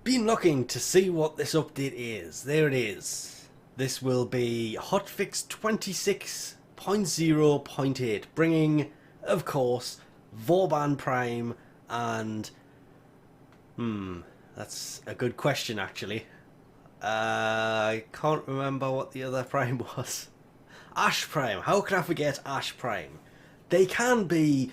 Been looking to see what this update is. There it is. This will be Hotfix 26.0.8, bringing, of course, Vauban Prime and... that's a good question, actually. I can't remember what the other Prime was. Ash Prime. How could I forget Ash Prime? They can be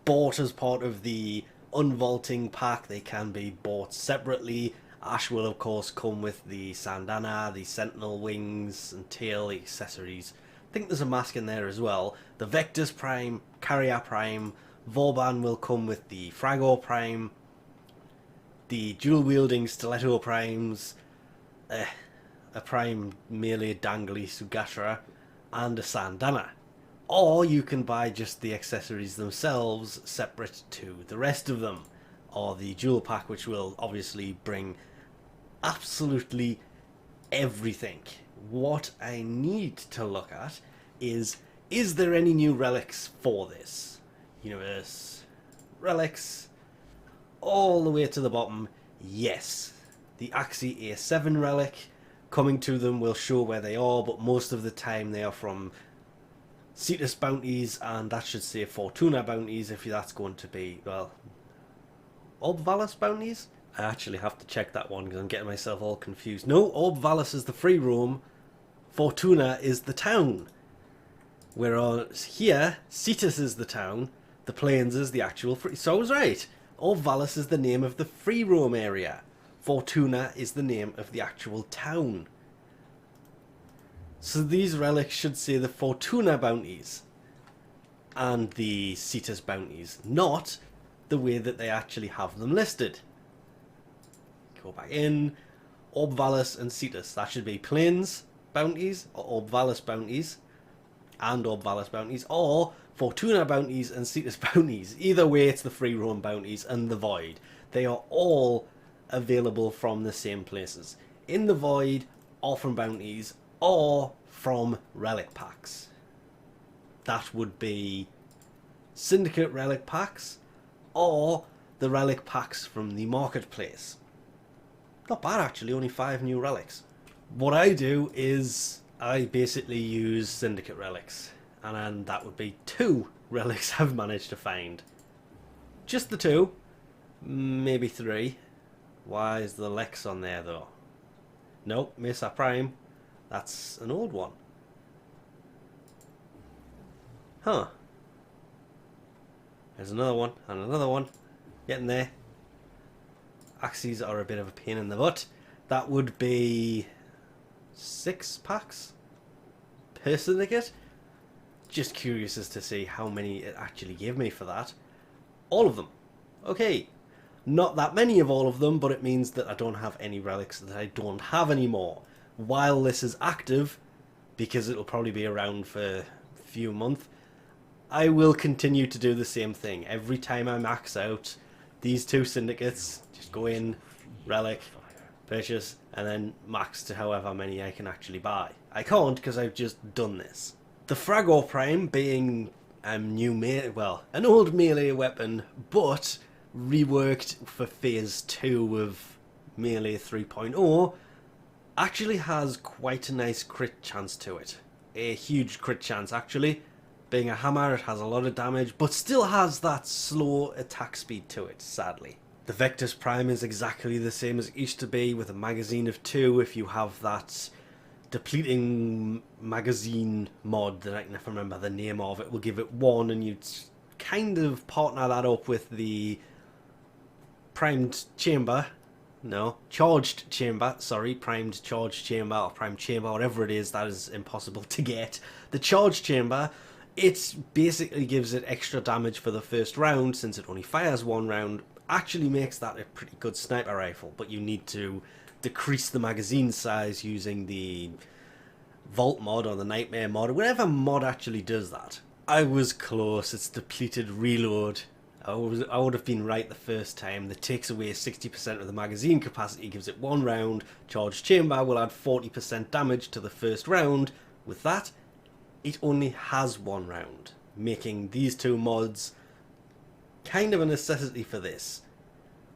bought as part of the unvaulting pack. They can be bought separately. Ash will of course come with the Sandana, the Sentinel wings and tail accessories. I think there's a mask in there as well. The Vector's Prime, Carrier Prime, Vauban will come with the Fragor Prime, the dual wielding Stiletto Primes, a Prime melee dangly Sugatra, and a Sandana. Or you can buy just the accessories themselves separate to the rest of them. Or the dual pack, which will obviously bring absolutely everything. What I need to look at is there any new relics for this? Universe, relics, all the way to the bottom, yes. The Xacti A7 relic, coming to them will show where they are, but most of the time they are from Cetus bounties, and that should say Fortuna bounties if that's going to be, well, Obvalis bounties? I actually have to check that one because I'm getting myself all confused. No, Obvalis is the free roam, Fortuna is the town. Whereas here, Cetus is the town, the plains is the actual free... So I was right. Obvalis is the name of the free roam area. Fortuna is the name of the actual town. So these relics should say the Fortuna bounties and the Cetus bounties, not the way that they actually have them listed. Go back in, Obvalis and Cetus. That should be Plains bounties, or Obvalis bounties, and Obvalis bounties, or Fortuna bounties and Cetus bounties. Either way, it's the free roam bounties and the Void. They are all available from the same places. In the Void, or from bounties, or from relic packs. That would be Syndicate relic packs or the relic packs from the marketplace. Not bad actually, only 5 new relics. What I do is I basically use Syndicate relics, and then that would be 2 relics I've managed to find. Just the 2, maybe 3. Why is the Lex on there though? Nope, Mesa Prime. That's an old one. Huh. There's another one, and another one. Getting there. Axes are a bit of a pain in the butt. That would be 6 packs per syndicate. Just curious as to see how many it actually gave me for that. All of them. Okay. Not that many of all of them, but it means that I don't have any relics that I don't have anymore. While this is active, because it'll probably be around for a few months, I will continue to do the same thing. Every time I max out these 2 syndicates, just go in, relic, purchase, and then max to however many I can actually buy. I can't because I've just done this. The Fragor Prime being an old melee weapon, but reworked for Phase 2 of Melee 3.0, actually has quite a nice crit chance to it. A huge crit chance actually. Being a hammer, it has a lot of damage, but still has that slow attack speed to it, sadly. The Vector's Prime is exactly the same as it used to be, with a magazine of 2 if you have that depleting magazine mod that I can never remember the name of. It will give it 1, and you'd kind of partner that up with the primed chamber. No, charged chamber, sorry, primed charged chamber or primed chamber, whatever it is, that is impossible to get. The charged chamber, it basically gives it extra damage for the first round, since it only fires 1 round, actually makes that a pretty good sniper rifle, but you need to decrease the magazine size using the Vault mod or the Nightmare mod, or whatever mod actually does that. I was close, it's depleted reload. I would have been right the first time. That takes away 60% of the magazine capacity, gives it 1 round. Charged chamber will add 40% damage to the first round. With that, it only has 1 round, making these 2 mods kind of a necessity for this.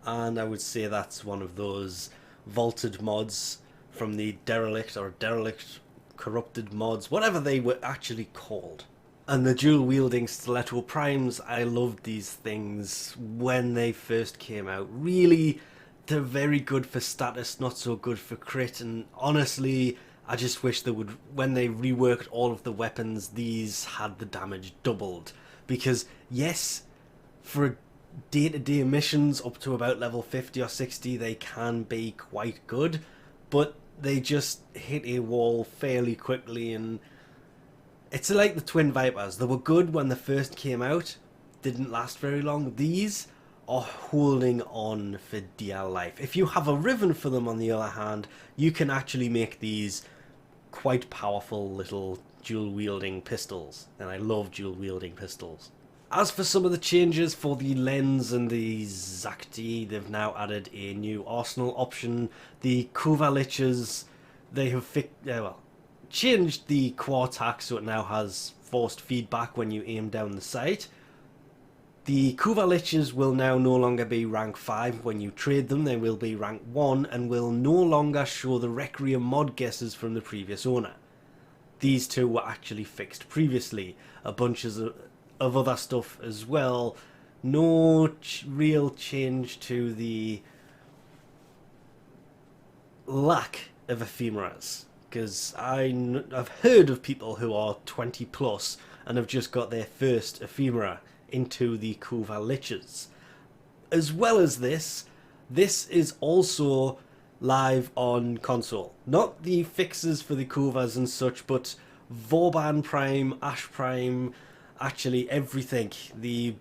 and I would say that's one of those vaulted mods from the Derelict or Derelict corrupted mods, whatever they were actually called. And the dual wielding stiletto primes, I loved these things when they first came out. Really, they're very good for status, not so good for crit, and honestly, I just wish they would, when they reworked all of the weapons, these had the damage doubled. Because yes, for day-to-day missions up to about level 50 or 60, they can be quite good, but they just hit a wall fairly quickly, and it's like the Twin Vipers. They were good when they first came out, didn't last very long. These are holding on for dear life. If you have a Riven for them, on the other hand, you can actually make these quite powerful little dual-wielding pistols, and I love dual-wielding pistols. As for some of the changes for the lens and the Xacti, they've now added a new arsenal option. The Kuvaliches, they have changed the Quartac so it now has forced feedback when you aim down the sight. The Kuvaliches will now no longer be rank 5 when you trade them, they will be rank 1 and will no longer show the Requiem mod guesses from the previous owner. These two were actually fixed previously. A bunch of other stuff as well. No real change to the lack of ephemeras, because I've heard of people who are 20 plus and have just got their first ephemera into the Kuvaliches. As well as this is also live on console. Not the fixes for the Kuvas and such, but Vauban Prime, Ash Prime, actually everything. The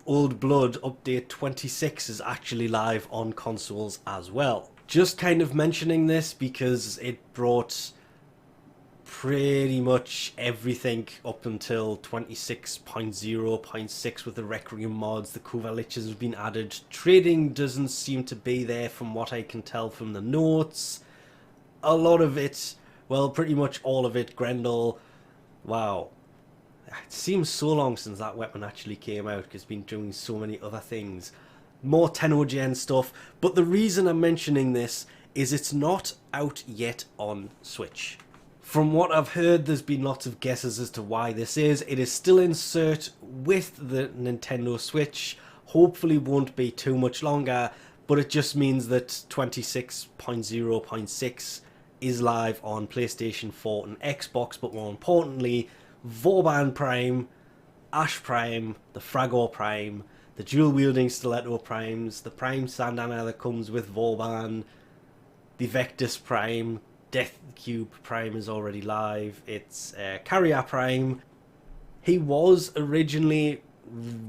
Old Blood update 26 is actually live on consoles as well. Just kind of mentioning this because it brought pretty much everything up until 26.0.6 with the Requiem mods. The Kuvaliches have been added. Trading doesn't seem to be there from what I can tell from the notes. A lot of it, well, pretty much all of it, Grendel. Wow. It seems so long since that weapon actually came out because it's been doing so many other things. More 10-gen stuff, but the reason I'm mentioning this is it's not out yet on Switch. From what I've heard, there's been lots of guesses as to why this is. It is still in cert with the Nintendo Switch. Hopefully won't be too much longer, but it just means that 26.0.6 is live on PlayStation 4 and Xbox, but more importantly, Vauban Prime, Ash Prime, the Fragor Prime, the dual-wielding Stiletto Primes, the Prime Sandana that comes with Vauban, the Vectis Prime, Death Cube Prime is already live, it's Carrier Prime. He was originally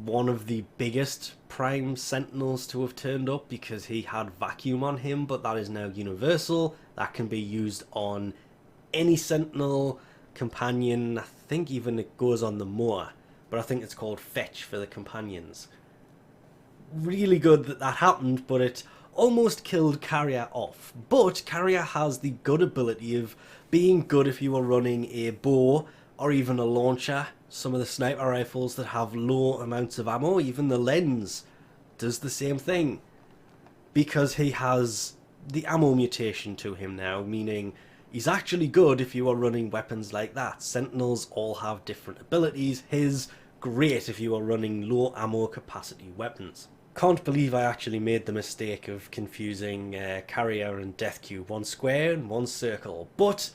one of the biggest Prime Sentinels to have turned up because he had Vacuum on him, but that is now universal. That can be used on any Sentinel, Companion, I think even it goes on the Moor, but I think it's called Fetch for the Companions. Really good that that happened, but it almost killed Carrier off. But Carrier has the good ability of being good if you are running a bow or even a launcher. Some of the sniper rifles that have low amounts of ammo, even the lens does the same thing. Because he has the ammo mutation to him now, meaning he's actually good if you are running weapons like that. Sentinels all have different abilities. His, great if you are running low ammo capacity weapons. Can't believe I actually made the mistake of confusing Carrier and Death Cube. One square and one circle. But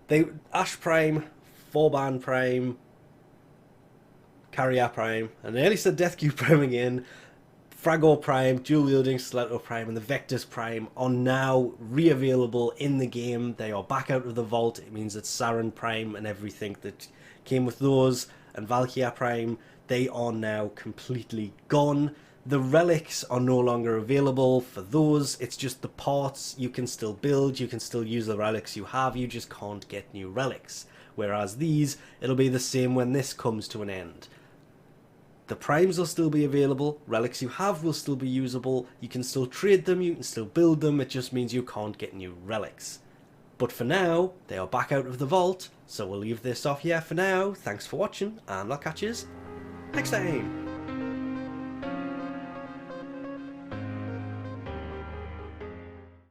they Ash Prime, Vauban Prime, Carrier Prime, and I nearly said Death Cube Prime again, Fragor Prime, Dual Wielding Stiletto Prime, and the Vectis Prime are now re-available in the game. They are back out of the vault. It means that Saren Prime and everything that came with those, and Valkyria Prime, they are now completely gone. The relics are no longer available for those. It's just the parts you can still build. You can still use the relics you have. You just can't get new relics. Whereas these, it'll be the same when this comes to an end. The primes will still be available. Relics you have will still be usable. You can still trade them. You can still build them. It just means you can't get new relics. But for now, they are back out of the vault. So we'll leave this off here for now. Thanks for watching, and I'll catch you next time.